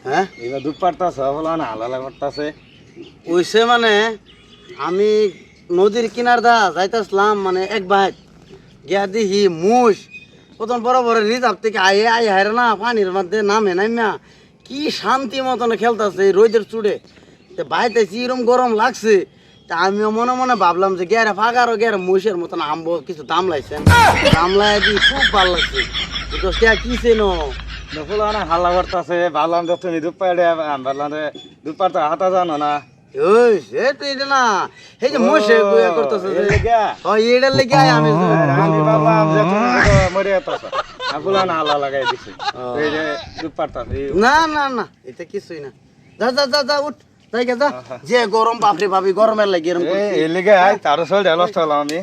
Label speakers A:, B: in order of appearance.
A: হ্যাঁ
B: এবার দুধ পারতাছ বলো না হালালা করতেছে
A: ওইসে মানে আমি নদীর কিনার দা যাইতেছিলাম মানে এক বাইক গিয়া দেখি মুষ প্রথম বড় বড় রিজার্ভ থেকে আয়ে হারে না পানির মধ্যে নামে নামিয়া কি শান্তি মতন খেলতেছে এই রোদের চুড়ে তো বাইতেছি এরম গরম লাগছে তা আমিও মনে মনে ভাবলাম যে গেরে ফাঁকারও গেরে মুষের মতন আনবো কিছু দাম লাইছেন দাম লাই দিয়ে খুব ভালো লাগছে তো কি চেনো
B: বলো না হাল্লা করতেছে ভাবলাম যে তুমি দুধ পাড়ে ভাবলাম যে দুধ পাড়তে হাতা জানো না
A: ওই সেটা এটা না এই যে মোষে গুয়া করতেছে যে ও এটার লেগে আমি
B: আমি ভাবলাম যে তুমি মরে যেতেছ বলো না হাল্লা লাগাই দিছি এই যে দুধ পাড়তাছে
A: না না না এটা কিছুই না যা যা যা যা উঠ যাই যা যে গরম বাপরে বাপি গরমের লাগে এরকম
B: এই লেগে তারও চল ঢেলস আমি